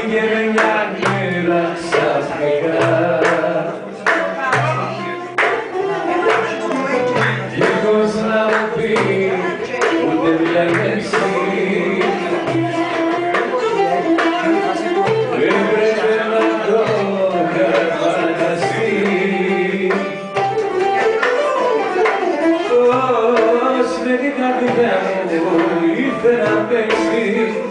πήγαινε μια μέρα ξαφνικά κι εχώς να μου πει ούτε μια λέξη έπρεπε να το φανταστεί πως με την καρδιά μου ήρθε να παίξει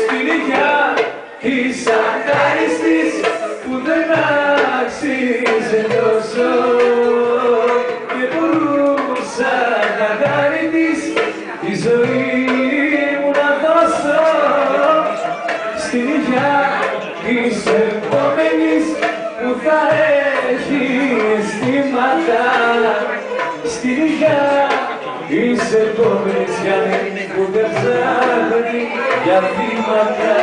στην υγειά της αχάριστης που δεν άξιζε τόσο και μπορούσα να κάνει της τη ζωή μου να δώσω στην υγειά της επόμενης που θα έχει αισθήματα στην υγειά της επόμενης που δεν ψάχνει για βήματα.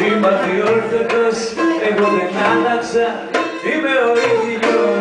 Είμαι αδιόρθωτος, εγώ δεν άλλαξα, είμαι ο ίδιος